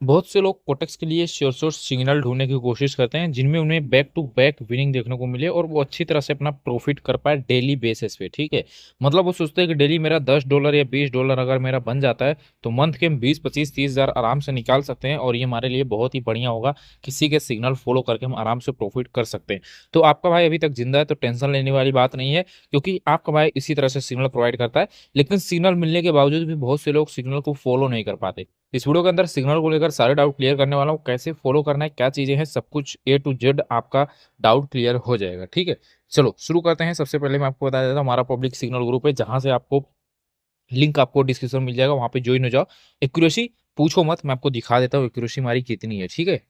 बहुत से लोग कोटेक्स के लिए श्योर शॉट सिग्नल ढूंढने की कोशिश करते हैं जिनमें उन्हें बैक टू बैक विनिंग देखने को मिले और वो अच्छी तरह से अपना प्रॉफिट कर पाए डेली बेसिस पे। ठीक है, मतलब वो सोचते हैं कि डेली मेरा $10 या $20 अगर मेरा बन जाता है तो मंथ के हम 20, 25, 30 हज़ार आराम से निकाल सकते हैं और ये हमारे लिए बहुत ही बढ़िया होगा। किसी के सिग्नल फॉलो करके हम आराम से प्रॉफिट कर सकते हैं। तो आपका भाई अभी तक जिंदा है तो टेंशन लेने वाली बात नहीं है, क्योंकि आपका भाई इसी तरह से सिग्नल प्रोवाइड करता है। लेकिन सिग्नल मिलने के बावजूद भी बहुत से लोग सिग्नल को फॉलो नहीं कर पाते। इस वीडियो के अंदर सिग्नल को लेकर सारे डाउट क्लियर करने वाला हूँ, कैसे फॉलो करना है, क्या चीजें हैं, सब कुछ A to Z आपका डाउट क्लियर हो जाएगा। ठीक है, चलो शुरू करते हैं। सबसे पहले मैं आपको बता देता हूँ, हमारा पब्लिक सिग्नल ग्रुप है जहां से आपको लिंक आपको डिस्क्रिप्शन में मिल जाएगा, वहां पे ज्वाइन हो जाओ। एक्यूरेसी पूछो मत, मैं आपको दिखा देता हूँ एक्यूरेसी हमारी कितनी है। ठीक है,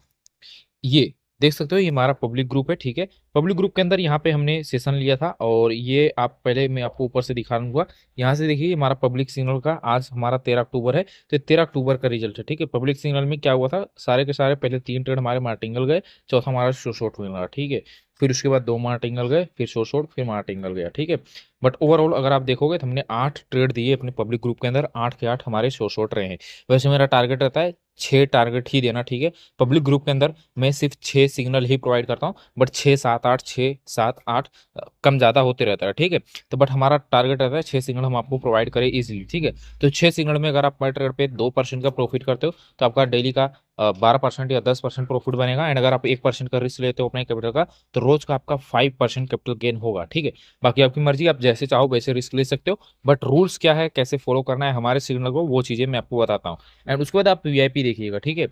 ये देख सकते हो, ये हमारा पब्लिक ग्रुप है। ठीक है, पब्लिक ग्रुप के अंदर यहाँ पे हमने सेशन लिया था और ये आप पहले मैं आपको ऊपर से दिखा दूंगा। यहाँ से देखिए हमारा पब्लिक सिग्नल का आज हमारा 13 अक्टूबर है, तो 13 अक्टूबर का रिजल्ट है। ठीक है, पब्लिक सिग्नल में क्या हुआ था, सारे के सारे पहले 3 ट्रेड हमारे मार्टिंगल गए, चौथा हमारा शॉर्ट मिला। ठीक है, फिर उसके बाद 2 मार्टिंगल गए, फिर शॉर्ट, फिर मार्टिंगल गया। ठीक है, बट ओवरऑल अगर आप देखोगे तो हमने 8 ट्रेड दिए अपने पब्लिक ग्रुप के अंदर, 8 के 8 हमारे शॉर्ट रहे हैं। वैसे मेरा टारगेट रहता है 6 टारगेट ही देना। ठीक है, पब्लिक ग्रुप के अंदर मैं सिर्फ 6 सिग्नल ही प्रोवाइड करता हूँ, बट 6, 7, 8, 6, 7, 8 कम ज़्यादा होते रहता है। ठीक है, तो बट हमारा टारगेट रहता है 6 सिग्नल हम आपको प्रोवाइड करें इजीली। ठीक है, तो 6 सिग्नल में अगर आप पर ट्रेड पे 2% का प्रॉफिट करते हो तो आपका डेली का 12% या 10% प्रॉफिट बनेगा। एंड अगर आप 1% का रिस्क लेते हो अपने कैपिटल का तो रोज का आपका 5% कैपिटल गेन होगा। ठीक है, बाकी आपकी मर्जी, आप जैसे चाहो वैसे रिस्क ले सकते हो, बट रूल्स क्या है, कैसे फॉलो करना है हमारे सिग्नल को, वो चीज़ें मैं आपको बताता हूँ। एंड उसके बाद आप VIP देखिएगा। ठीक है,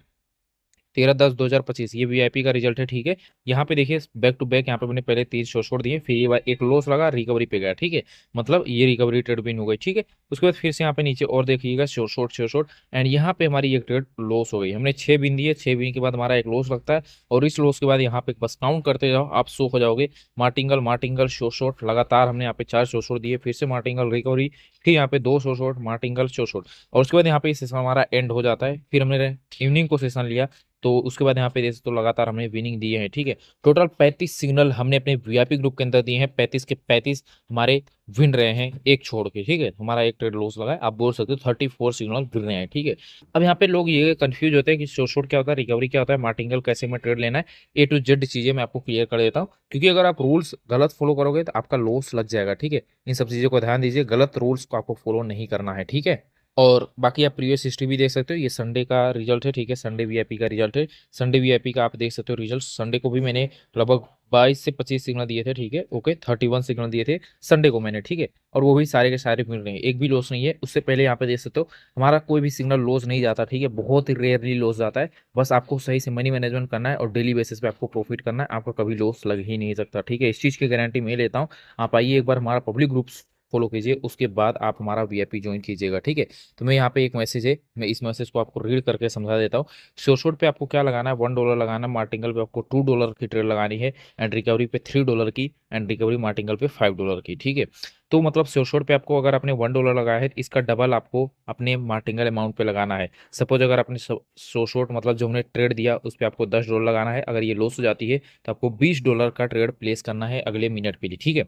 13/10/2025 ये VIP का रिजल्ट है। ठीक है, यहाँ पे देखिए बैक टू बैक यहाँ पे मैंने पहले 3 शो छोड़ दिए, फिर ये एक लॉस लगा, रिकवरी पे गया। ठीक है, मतलब ये रिकवरी ट्रेड विन हो गई। ठीक है, उसके बाद फिर से यहाँ पे नीचे और देखिएगा शो शॉर्ट एंड यहाँ पे हमारी एक ट्रेड लॉस हो गई। हमने 6 बिन दिए, 6 बिन के बाद हमारा एक लॉस लगता है और इस लॉस के बाद यहाँ पे बस काउंट करते जाओ, आप शो हो जाओगे। मार्टिंगल मार्टिंगल शो शॉर्ट लगातार हमने यहाँ पे 4 शो शॉर्ट दिए, फिर से मार्टिंगल रिकवरी, फिर यहाँ पे 2 show short, martingale show short और उसके बाद यहाँ पे सेशन हमारा एंड हो जाता है। फिर हमने इवनिंग को सेशन लिया तो उसके बाद यहाँ पे जैसे तो लगातार हमने विनिंग दिए हैं। ठीक है, टोटल 35 सिग्नल हमने अपने VIP ग्रुप के अंदर दिए हैं, 35 के 35 हमारे विन रहे हैं एक छोड़ के। ठीक है, हमारा एक ट्रेड लॉस लगा है, आप बोल सकते हो 34 सिग्नल विन रहे हैं। ठीक है, अब यहाँ पे लोग ये कंफ्यूज होते हैं कि शॉर्ट शॉर्ट क्या होता है, रिकवरी क्या होता है, मार्टिंगल कैसे में ट्रेड लेना है। A to Z चीजें मैं आपको क्लियर कर देता हूँ, क्योंकि अगर आप रूल्स गलत फॉलो करोगे तो आपका लॉस लग जाएगा। ठीक है, इन सब चीजों को ध्यान दीजिए, गलत रूल्स को आपको फॉलो नहीं करना है। ठीक है, और बाकी आप प्रीवियस हिस्ट्री भी देख सकते हो, ये संडे का रिजल्ट है। ठीक है, संडे VIP का रिजल्ट है। संडे VIP का आप देख सकते हो रिजल्ट, संडे को भी मैंने लगभग 22 से 25 सिग्नल दिए थे। ठीक है, ओके 31 सिग्नल दिए थे संडे को मैंने। ठीक है, और वो भी सारे के सारे मिल रहे हैं, एक भी लॉस नहीं है। उससे पहले यहाँ पे देख सकते हो हमारा कोई भी सिग्नल लॉस नहीं जाता। ठीक है, बहुत ही रेयरली लॉस जाता है। बस आपको सही से मनी मैनेजमेंट करना है और डेली बेसिस पे आपको प्रॉफिट करना है, आपका कभी लॉस लग ही नहीं सकता। ठीक है, इस चीज़ की गारंटी मैं लेता हूँ। आप आइए एक बार हमारा पब्लिक ग्रुप फॉलो कीजिए, उसके बाद आप हमारा VIP ज्वाइन कीजिएगा। ठीक है, तो मैं यहाँ पे एक मैसेज है, मैं इस मैसेज को आपको रीड करके समझा देता हूँ। शॉर्ट पे आपको क्या लगाना है, $1 लगाना है, मार्टिंगल पे आपको $2 की ट्रेड लगानी है, एंड रिकवरी पे $3 की, एंड रिकवरी मार्टिंगल पे $5 की। ठीक है, तो मतलब शॉर्ट पे आपको अगर आपने $1 लगाया है तो इसका डबल आपको अपने मार्टिंगल अमाउंट पे लगाना है। सपोज अगर आपने शॉर्ट मतलब जो हमने ट्रेड दिया उस पर आपको $10 लगाना है, अगर ये लॉस हो जाती है तो आपको $20 का ट्रेड प्लेस करना है अगले मिनट के लिए। ठीक है,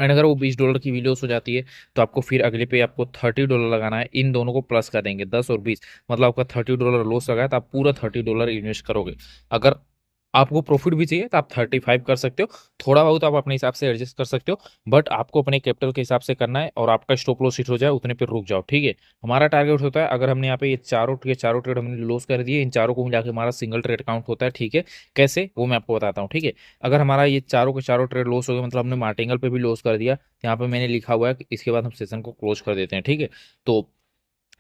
एंड अगर वो $20 की भी लॉस हो जाती है तो आपको फिर अगले पे आपको $30 लगाना है। इन दोनों को प्लस कर देंगे, 10 और 20, मतलब आपका $30 लॉस लगा है तो आप पूरा $30 इन्वेस्ट करोगे। अगर आपको प्रॉफिट भी चाहिए तो आप 35 कर सकते हो, थोड़ा बहुत आप अपने हिसाब से एडजस्ट कर सकते हो, बट आपको अपने कैपिटल के हिसाब से करना है और आपका स्टॉप लॉस हिट हो जाए उतने पे रुक जाओ। ठीक है, हमारा टारगेट होता है, अगर हमने यहाँ पे ये चारों ट्रेड हमने लॉस कर दिए, इन चारों को मिला के हमारा सिंगल ट्रेड काउंट होता है। ठीक है, कैसे वो मैं आपको बताता हूँ। ठीक है, अगर हमारा ये चारों के चारों ट्रेड लॉस हो गए, मतलब हमने मार्टिंगल पे भी लॉस कर दिया, यहाँ पे मैंने लिखा हुआ है कि इसके बाद हम सेशन को क्लोज कर देते हैं। ठीक है, तो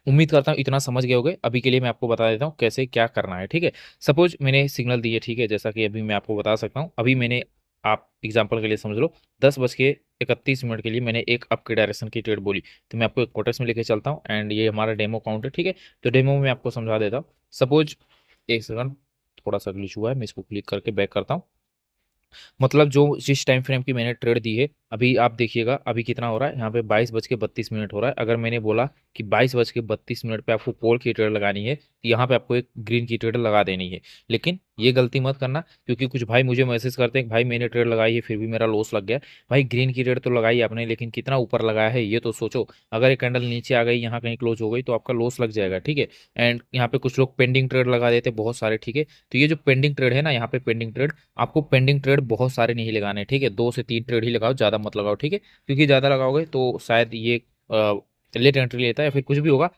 उम्मीद करता हूँ इतना समझ गए होगे। अभी के लिए मैं आपको बता देता हूँ कैसे क्या करना है। ठीक है, सपोज मैंने सिग्नल दिए, ठीक है, जैसा कि अभी मैं आपको बता सकता हूँ। अभी मैंने, आप एग्जांपल के लिए समझ लो, 10:31 के लिए मैंने एक अप की डायरेक्शन की ट्रेड बोली, तो मैं आपको एक कोटेक्स में लेके चलता हूँ एंड ये हमारा डेमो काउंट है। ठीक है, तो डेमो में आपको समझा देता हूँ। सपोज, एक सेकंड, थोड़ा सा ग्लिच हुआ है, मैं इसको क्लिक करके बैक करता हूँ। मतलब जो जिस टाइम फ्रेम की मैंने ट्रेड दी है अभी आप देखिएगा अभी कितना हो रहा है, यहाँ पे 22:32 हो रहा है। अगर मैंने बोला कि 22:32 पे आपको कॉल की ट्रेड लगानी है तो यहाँ पे आपको एक ग्रीन की ट्रेड लगा देनी है। लेकिन ये गलती मत करना, क्योंकि कुछ भाई मुझे मैसेज करते हैं कि भाई मैंने ट्रेड लगाई है फिर भी मेरा लॉस लग गया। भाई ग्रीन की ट्रेड तो लगाई आपने, लेकिन कितना ऊपर लगाया है ये तो सोचो। अगर एक कैंडल नीचे आ गई, यहाँ कहीं क्लोज हो गई, तो आपका लॉस लग जाएगा, ठीक है। एंड यहाँ पे कुछ लोग पेंडिंग ट्रेड लगा देते हैं बहुत सारे, ठीक है। तो ये जो पेंडिंग ट्रेड है ना, यहाँ पे पेंडिंग ट्रेड, आपको पेंडिंग ट्रेड बहुत सारे नहीं लगाने, ठीक है। 2 से 3 ट्रेड ही लगाओ, ज्यादा मत लगाओ, ठीक है। क्योंकि ज़्यादा लगाओगे तो शायद ये लेट एंट्री लेता है या फिर कुछ भी होगा।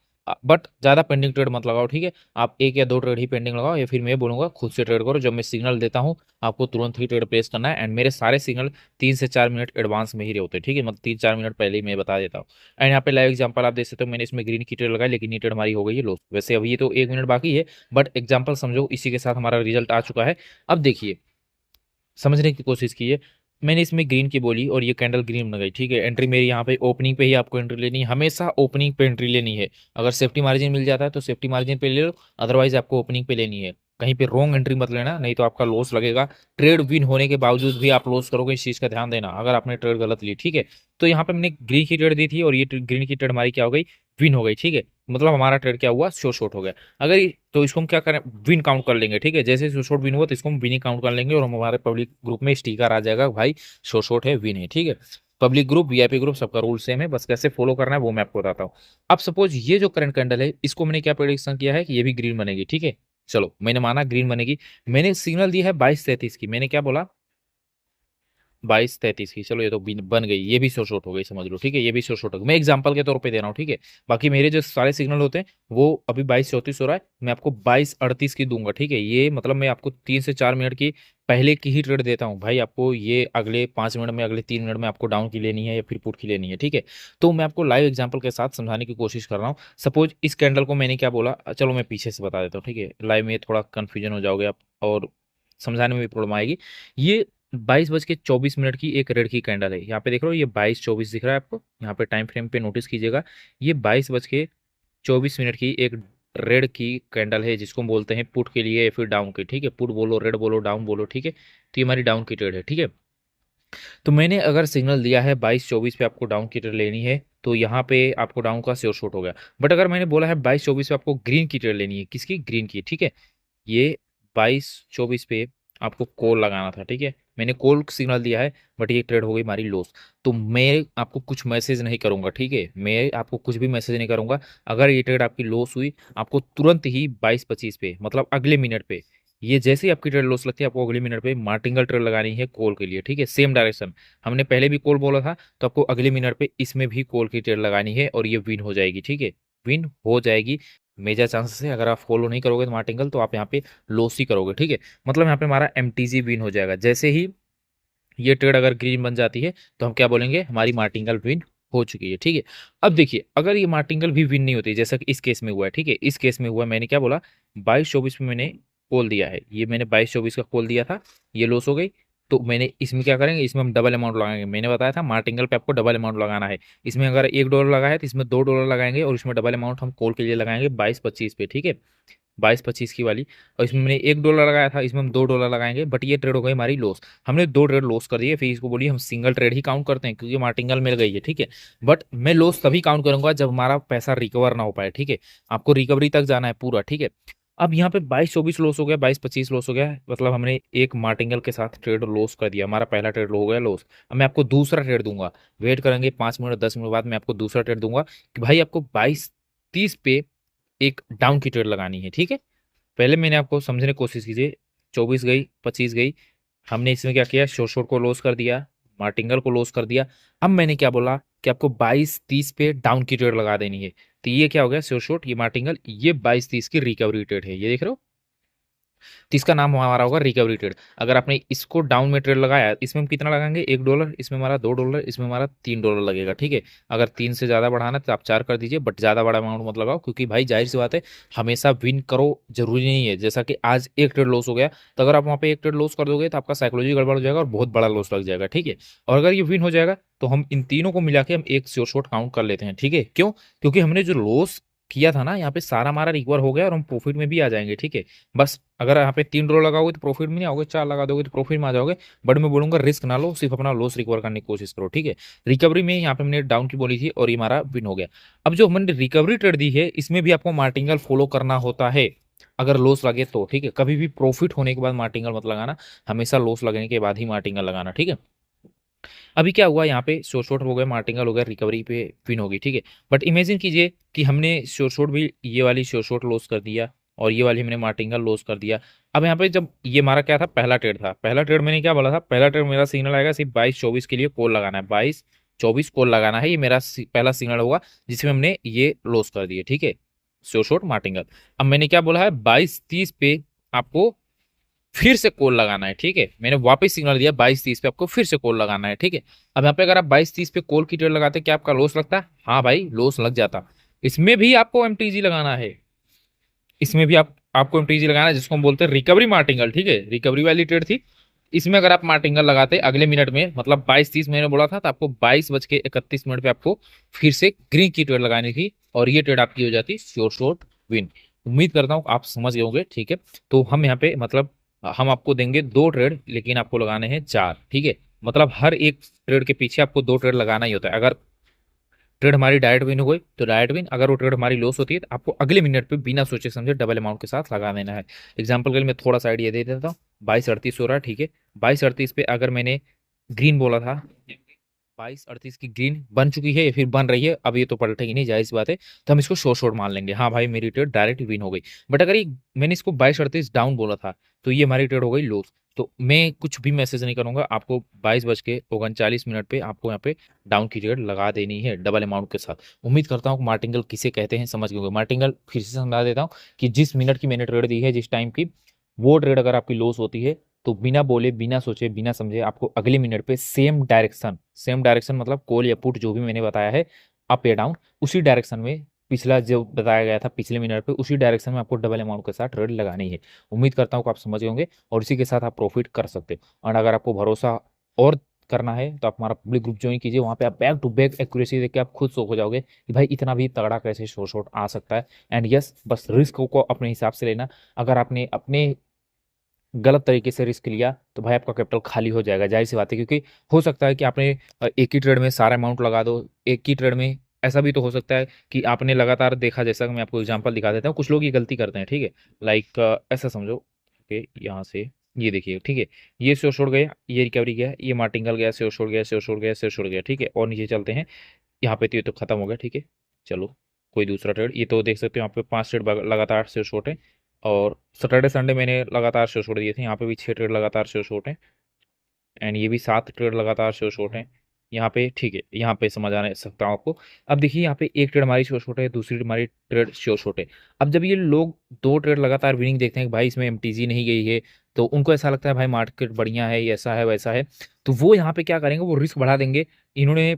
बट ज़्यादा पेंडिंग ट्रेड मत लगाओ, ठीक है। आप 1 या 2 ट्रेड ही पेंडिंग लगाओ, या फिर मैं बोलूँगा खुद से ट्रेड करो। जब मैं सिग्नल देता हूँ आपको तुरंत ही ट्रेड प्लेस करना है। एंड मेरे सारे सिग्नल 3 से 4 मिनट एडवांस में ही होते हैं, ठीक है। मतलब 3-4 मिनट पहले ही मैं बता देता हूँ। एंड यहाँ पे लाइव एग्जांपल आप देख सकते हो, मैंने इसमें ग्रीन की ट्रेड लगाई लेकिन ये ट्रेड हमारी हो गई है लॉस। वैसे अभी ये तो 1 मिनट बाकी है, बट एग्जाम्पल समझो, इसी के साथ हमारा रिजल्ट आ चुका है। अब देखिए, समझने की कोशिश कीजिए। मैंने इसमें ग्रीन की बोली और ये कैंडल ग्रीन बन गई, ठीक है। एंट्री मेरी यहाँ पे ओपनिंग पे ही आपको एंट्री लेनी है, हमेशा ओपनिंग पे एंट्री लेनी है। अगर सेफ्टी मार्जिन मिल जाता है तो सेफ्टी मार्जिन पे ले लो, अदरवाइज आपको ओपनिंग पे लेनी है। कहीं पे रॉन्ग एंट्री मत लेना, नहीं तो आपका लॉस लगेगा। ट्रेड विन होने के बावजूद भी आप लॉस करोगे, इस चीज का ध्यान देना अगर आपने ट्रेड गलत ली, ठीक है। तो यहाँ पे मैंने ग्रीन की ट्रेड दी थी और ये ग्रीन की ट्रेड हमारी क्या हो गई, विन हो गई, ठीक है। मतलब हमारा ट्रेड क्या हुआ, शॉर्ट हो गया। अगर तो इसको हम क्या करें, विन काउंट कर लेंगे, ठीक है। जैसे शॉर्ट विन हुआ तो इसको हम विन ही काउंट कर लेंगे और हम हमारे पब्लिक ग्रुप में स्टिकर आ जाएगा, भाई शॉर्ट है, विन है, ठीक है। पब्लिक ग्रुप, वीआईपी ग्रुप, सबका रूल सेम है, बस कैसे फॉलो करना है वो मैं आपको बताता हूँ। अब सपोज ये जो करंट कैंडल है, इसको मैंने क्या प्रेडिक्शन किया है कि ये भी ग्रीन बनेगी, ठीक है। चलो मैंने माना ग्रीन बनेगी। मैंने सिग्नल दिया है 22:33 की, मैंने क्या बोला, 22:33 की। चलो ये तो बन गई, ये भी शॉर्ट हो गई, समझ लो, ठीक है। ये भी शॉर्ट हो गई, मैं एग्जांपल के तौर पे दे रहा हूँ, ठीक है। बाकी मेरे जो सारे सिग्नल होते हैं वो अभी 22:34 हो रहा है, मैं आपको 22:38 की दूंगा, ठीक है। ये मतलब मैं आपको 3 से 4 मिनट की पहले की ही ट्रेड देता हूँ भाई। आपको ये अगले 5 मिनट में, अगले 3 मिनट में आपको डाउन की लेनी है या फिर पुट की लेनी है, ठीक है। तो मैं आपको लाइव एग्जाम्पल के साथ समझाने की कोशिश कर रहा हूँ। सपोज इस कैंडल को मैंने क्या बोला, चलो मैं पीछे से बता देता हूँ, ठीक है। लाइव में थोड़ा कन्फ्यूजन हो जाओगे आप और समझाने में भी प्रॉब्लम आएगी। ये 22:24 की एक रेड की कैंडल है, यहाँ पे देख रहे हो, ये 22:24 दिख रहा है आपको, यहाँ पे टाइम फ्रेम पे नोटिस कीजिएगा। ये 22:24 की एक रेड की कैंडल है, जिसको हम बोलते हैं पुट के लिए या फिर डाउन की, ठीक है। पुट बोलो, रेड बोलो, डाउन बोलो, ठीक है। तो ये हमारी डाउन की ट्रेड है, ठीक है। तो मैंने अगर सिग्नल दिया है 22:24 पे आपको डाउन की ट्रेड लेनी है, तो यहाँ पे आपको डाउन का श्योर शॉट हो गया। बट अगर मैंने बोला है 22:24 पे आपको ग्रीन की ट्रेड लेनी है, किसकी, ग्रीन की, ठीक है। ये 22:24 पे आपको कॉल लगाना था, ठीक है। मैंने कॉल सिग्नल दिया है, बट ये ट्रेड हो गई हमारी लॉस। तो मैं आपको कुछ मैसेज नहीं करूंगा, ठीक है। मैं आपको कुछ भी मैसेज नहीं करूंगा। अगर ये ट्रेड आपकी लॉस हुई, आपको तुरंत ही 22:25 पे, मतलब अगले मिनट पे, ये जैसे ही आपकी ट्रेड लॉस लगती है, आपको अगले मिनट पे मार्टिंगल ट्रेड लगानी है कॉल के लिए, ठीक है। सेम डायरेक्शन, हमने पहले भी कॉल बोला था, तो आपको अगले मिनट पे इसमें भी कॉल की ट्रेड लगानी है और ये विन हो जाएगी, ठीक है। विन हो जाएगी, मेजर चांसेस है। अगर आप फॉलो नहीं करोगे तो मार्टिंगल, तो आप यहाँ पे लॉस ही करोगे, ठीक है। मतलब यहाँ पे हमारा एमटीजी विन हो जाएगा। जैसे ही ये ट्रेड अगर ग्रीन बन जाती है तो हम क्या बोलेंगे, हमारी मार्टिंगल विन हो चुकी है, ठीक है। अब देखिए, अगर ये मार्टिंगल भी विन नहीं होती, जैसा कि इस केस में हुआ है, ठीक है। इस केस में हुआ, मैंने क्या बोला, 22:24 में मैंने कॉल दिया है, ये मैंने 22:24 का कॉल दिया था, ये लॉस हो गई। तो मैंने इसमें क्या करेंगे, इसमें हम डबल अमाउंट लगाएंगे। मैंने बताया था मार्टिंगल पे आपको डबल अमाउंट लगाना है। इसमें अगर $1 लगा है तो इसमें $2 लगाएंगे, और इसमें डबल अमाउंट हम कॉल के लिए लगाएंगे 22:25 पे, ठीक है। 22:25 की वाली, और इसमें मैंने $1 लगाया था, इसमें हम $2 लगाएंगे। बट ये ट्रेड हो गई हमारी लॉस, हमने 2 ट्रेड लॉस कर दिए। फिर इसको बोलिए हम सिंगल ट्रेड ही काउंट करते हैं, क्योंकि मार्टिंगल मिल गई है, ठीक है। बट मैं लॉस तभी काउंट करूंगा जब हमारा पैसा रिकवर ना हो पाए, ठीक है। आपको रिकवरी तक जाना है पूरा, ठीक है। अब यहाँ पे 22:24 लॉस हो गया, 22:25 लॉस हो गया, मतलब हमने एक मार्टिंगल के साथ ट्रेड लॉस कर दिया, हमारा पहला ट्रेड हो गया लॉस। अब मैं आपको दूसरा ट्रेड दूंगा, वेट करेंगे 5 मिनट 10 मिनट बाद मैं आपको दूसरा ट्रेड दूंगा कि भाई आपको 22:30 पे एक डाउन की ट्रेड लगानी है, ठीक है। पहले मैंने आपको समझने की कोशिश कीजिए, 24 गई, 25 गई, हमने इसमें क्या किया, शोर को लॉस कर दिया, मार्टिंगल को लॉस कर दिया। अब मैंने क्या बोला कि आपको 22:30 पे डाउन की ट्रेड लगा देनी है। तो ये क्या हो गया, शोर ये मार्टिंगल, ये 22:30 की रिकवरी ट्रेड है, ये देख रहे हो। तो इसका नाम हमारा होगा रिकवरी ट्रेड। अगर आपने इसको डाउन में ट्रेड लगाया, इसमें हम कितना लगाएंगे, $1, इसमें हमारा $2, इसमें हमारा $3 लगेगा, ठीक है। अगर 3 से ज़्यादा बढ़ाना है तो आप 4 कर दीजिए, बट ज़्यादा बड़ा अमाउंट मत लगाओ, क्योंकि भाई जाहिर सी बात है, हमेशा विन करो जरूरी नहीं है। जैसा कि आज एक ट्रेड लॉस हो गया, तो अगर आप वहाँ पे एक ट्रेड लॉस कर दोगे तो आपका साइकोलॉजी गड़बड़ हो जाएगा और बहुत बड़ा लॉस लग जाएगा, ठीक है। और अगर ये विन हो जाएगा तो हम इन तीनों को मिला के हम एक श्योर शॉट काउंट कर लेते हैं, ठीक है। क्यों, क्योंकि हमने जो लॉस किया था ना, यहाँ पे सारा हमारा रिकवर हो गया और हम प्रॉफिट में भी आ जाएंगे, ठीक है। बस अगर यहाँ पे 3 डॉलर लगाओगे तो प्रॉफिट में नहीं आओगे, 4 लगा दोगे तो प्रॉफिट में आ जाओगे। बट मैं बोलूंगा रिस्क ना लो, सिर्फ अपना लॉस रिकवर करने की कोशिश करो, ठीक है। रिकवरी में यहाँ पे मैंने डाउन की बोली थी और ये हमारा विन हो गया। अब जो हमने रिकवरी ट्रेड दी है इसमें भी आपको मार्टिंगल फॉलो करना होता है, अगर लॉस लगे तो, ठीक है। कभी भी प्रॉफिट होने के बाद मार्टिंगल मत लगाना, हमेशा लॉस लगने के बाद ही मार्टिंगल लगाना, ठीक है। अभी क्या हुआ, यहाँ पे शॉर्ट शॉर्ट हो गए, मार्टिंगल हो गया, रिकवरी पे विन होगी, ठीक है। बट इमेजिन कीजिए कि हमने शॉर्ट शॉर्ट भी, ये वाली शॉर्ट शॉर्ट लॉस कर दिया और ये वाली हमने मार्टिंगल लॉस कर दिया। अब यहाँ पे जब ये हमारा क्या था, पहला ट्रेड था, पहला ट्रेड मैंने क्या बोला था, पहला ट्रेड मेरा सिग्नल आएगा सिर्फ 22-24 के लिए कॉल लगाना है, 22-24 कॉल लगाना है, ये मेरा पहला सिग्नल होगा जिसमें हमने ये लॉस कर दिए, ठीक है, शॉर्ट शॉर्ट मार्टिंगल। अब मैंने क्या बोला है, 22-30 पे आपको फिर से कॉल लगाना है, ठीक है। मैंने वापस सिग्नल दिया 22-30 पे आपको फिर से कॉल लगाना है, ठीक है। अब यहाँ पे अगर आप 22-30 पे कॉल की ट्रेड लगाते क्या आपका लॉस लगता? हाँ भाई, लॉस लग जाता। इसमें भी आपको एमटीजी लगाना है, इसमें भी आपको एमटीजी लगाना है, जिसको हम बोलते हैं रिकवरी मार्टिंगल, ठीक है। रिकवरी वाली ट्रेड थी, इसमें अगर आप मार्टिंगल लगाते अगले मिनट में, मतलब 22-30 मैंने बोला था, तो आपको 22:31 पे आपको फिर से ग्रीन की ट्रेड लगानी थी और ये ट्रेड आपकी हो जाती श्योर शॉर्ट विन। उम्मीद करता हूँ आप समझ गए होंगे, ठीक है। तो हम यहाँ पे मतलब हम आपको देंगे 2 ट्रेड, लेकिन आपको लगाने हैं 4, ठीक है। मतलब हर एक ट्रेड के पीछे आपको 2 ट्रेड लगाना ही होता है। अगर ट्रेड हमारी डायरेक्ट विन हो गई तो डायरेक्ट विन, अगर वो ट्रेड हमारी लॉस होती है तो आपको अगले मिनट पे बिना सोचे समझे डबल अमाउंट के साथ लगा देना है। एग्जाम्पल के लिए मैं थोड़ा सा आइडिया दे देता हूँ, 22-38 हो रहा है, ठीक है। 22-38 पे अगर मैंने ग्रीन बोला था, 22-38 की ग्रीन बन चुकी है या फिर बन रही है, अब ये तो पलटेगी नहीं, जाहिर सी बात है, तो हम इसको शॉर्ट शॉर्ट मान लेंगे, हाँ भाई मेरी ट्रेड डायरेक्ट विन हो गई। बट अगर ये मैंने इसको 22-38 डाउन बोला था तो ये हमारी ट्रेड हो गई लॉस, तो मैं कुछ भी मैसेज नहीं करूंगा, आपको 22:39 पे आपको यहाँ पे डाउन की ट्रेड लगा देनी है डबल अमाउंट के साथ। उम्मीद करता हूँ मार्टिंगल किसे कहते हैं समझ गए होंगे। मार्टिंगल फिर से समझा देता हूँ कि जिस मिनट की मैंने ट्रेड दी है, जिस टाइम की, वो ट्रेड अगर आपकी लॉस होती है तो बिना बोले, बिना सोचे, बिना समझे आपको अगले मिनट पे सेम डायरेक्शन मतलब कॉल या पुट जो भी मैंने बताया है, अप या डाउन, उसी डायरेक्शन में, पिछला जो बताया गया था पिछले मिनट पे, उसी डायरेक्शन में आपको डबल अमाउंट के साथ ट्रेड लगानी है। उम्मीद करता हूँ कि आप समझ गए होंगे और इसी के साथ आप प्रॉफिट कर सकते हो। और अगर आपको भरोसा और करना है तो आप हमारा पब्लिक ग्रुप ज्वाइन कीजिए, वहाँ पे आप बैक टू बैक एक्यूरेसी देख के आप खुद शॉक हो जाओगे कि भाई इतना भी तगड़ा कैसे शॉर्ट शॉर्ट आ सकता है। एंड यस, बस रिस्क को अपने हिसाब से लेना। अगर आपने अपने गलत तरीके से रिस्क लिया तो भाई आपका कैपिटल खाली हो जाएगा, जाहिर सी बात है, क्योंकि हो सकता है कि आपने एक ही ट्रेड में सारा अमाउंट लगा दो, एक ही ट्रेड में। ऐसा भी तो हो सकता है कि आपने लगातार देखा, जैसा कि मैं आपको एग्जांपल दिखा देता हूँ, कुछ लोग ये गलती करते हैं, ठीक है। लाइक ऐसा समझो कि यहाँ से ये देखिए, ठीक है, ये शो छोड़ गया, ये रिकवरी गया, ये मार्टिंगल गया, शो छोड़ गया, शो छोड़ गया, शो छोड़ गया, ठीक है। और नीचे चलते हैं, यहाँ पे तो ये तो खत्म हो गया, ठीक है। चलो कोई दूसरा ट्रेड, ये तो देख सकते हो यहाँ पे 5 ट्रेड लगातार से शॉर्ट है, और सैटरडे संडे मैंने लगातार शो छोड़ दिए थे, यहाँ पे भी 6 ट्रेड लगातार शो शॉर्ट है, एंड ये भी 7 ट्रेड लगातार शो शॉर्ट है यहाँ पे, ठीक है। यहाँ पे समझ आ सकता हूँ आपको। अब देखिए यहाँ पे एक ट्रेड हमारी शो शॉर्ट है, दूसरी हमारी ट्रेड शो शॉर्ट है। अब जब ये लोग 2 ट्रेड लगातार विनिंग देखते हैं कि भाई इसमें एमटीजी नहीं गई है, तो उनको ऐसा लगता है भाई मार्केट बढ़िया है, ये ऐसा है वैसा है, तो वो यहाँ पे क्या करेंगे, वो रिस्क बढ़ा देंगे। इन्होंने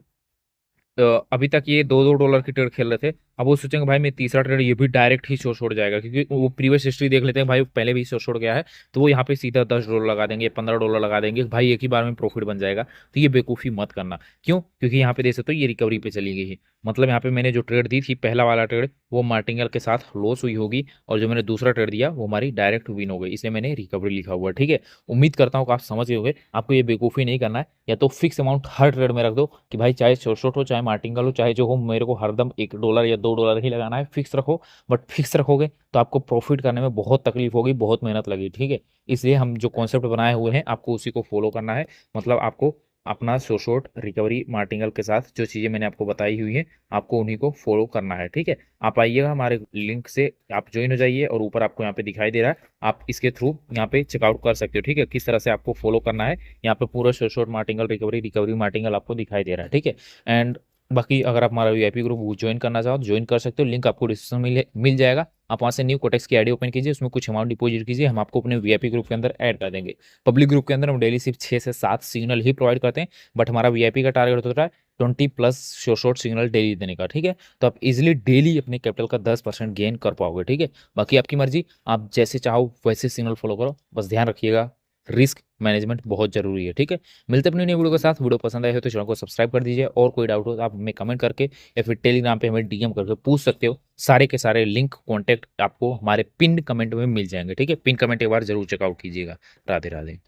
अभी तक ये 2-2 डॉलर की ट्रेड खेल रहे थे, अब वो सोचेंगे भाई मैं तीसरा ट्रेड ये भी डायरेक्ट ही शो छोड़ जाएगा, क्योंकि वो प्रीवियस हिस्ट्री देख लेते हैं भाई पहले भी शो छोड़ गया है, तो वो यहाँ पे सीधा 10 डॉलर लगा देंगे, 15 डॉलर लगा देंगे, भाई एक ही बार में प्रॉफिट बन जाएगा। तो ये बेवकूफ़ी मत करना। क्यों? क्योंकि यहाँ पे देख सकते हो ये रिकवरी पे चली गई है, मतलब यहाँ पे मैंने जो ट्रेड दी थी, पहला वाला ट्रेड, वो मार्टिंगल के साथ लॉस हुई होगी, और जो मैंने दूसरा ट्रेड दिया वो हमारी डायरेक्ट विन हो गई, इसलिए मैंने रिकवरी लिखा हुआ है, ठीक है। उम्मीद करता हूँ कि आप समझ गए होंगे। आपको ये बेवकूफ़ी नहीं करना है, या तो फिक्स अमाउंट हर ट्रेड में रख दो कि भाई चाहे शॉर्ट शॉर्ट हो, चाहे मार्टिंगल हो, चाहे जो हो, मेरे को हरदम 1 डॉलर या 2 डॉलर ही लगाना है, फिक्स रखो। बट फिक्स रखोगे तो आपको प्रॉफिट करने में बहुत तकलीफ होगी, बहुत मेहनत लगेगी, ठीक है। इसलिए हम जो कॉन्सेप्ट बनाए हुए हैं आपको उसी को फॉलो करना है, मतलब आपको अपना शॉर्ट शॉर्ट रिकवरी मार्टिंगल के साथ जो चीज़ें मैंने आपको बताई हुई हैं, आपको उन्हीं को फॉलो करना है, ठीक है। आप आइएगा हमारे लिंक से, आप ज्वाइन हो जाइए, और ऊपर आपको यहाँ पे दिखाई दे रहा है, आप इसके थ्रू यहाँ पे चेकआउट कर सकते हो, ठीक है, किस तरह से आपको फॉलो करना है। यहाँ पे पूरा short short martingale recovery, recovery martingale आपको दिखाई दे रहा है, ठीक है। एंड बाकी अगर आप हमारा वीआईपी ग्रुप ज्वाइन करना चाहो तो ज्वाइन कर सकते हो, लिंक आपको डिस्क्रिप्शन में मिल जाएगा। आप वहाँ से न्यू कोटेक्स की आईडी ओपन कीजिए, उसमें कुछ अमाउंट डिपॉजिट कीजिए, हम आपको अपने वीआईपी ग्रुप के अंदर ऐड कर देंगे। पब्लिक ग्रुप के अंदर हम डेली सिर्फ 6 से 7 सिग्नल ही प्रोवाइड करते हैं, बट हमारा वीआईपी का टारगेट होता है 20+ शॉर्ट शॉर्ट सिग्नल डेली देने का, ठीक है। तो आप इजिली डेली अपने कैपिटल का 10% गेन कर पाओगे, ठीक है। बाकी आपकी मर्जी, आप जैसे चाहो वैसे सिग्नल फॉलो करो, बस ध्यान रखिएगा। रिस्क मैनेजमेंट बहुत जरूरी है। ठीक है, मिलते हैं अपनी नई वीडियो के साथ। वीडियो पसंद आए हो तो चैनल को सब्सक्राइब कर दीजिए, और कोई डाउट हो तो आप हमें कमेंट करके या फिर टेलीग्राम पे हमें डीएम करके पूछ सकते हो। सारे के सारे लिंक कॉन्टैक्ट आपको हमारे पिन कमेंट में मिल जाएंगे। ठीक है, पिन कमेंट एक बार जरूर चेकआउट कीजिएगा। राधे राधे।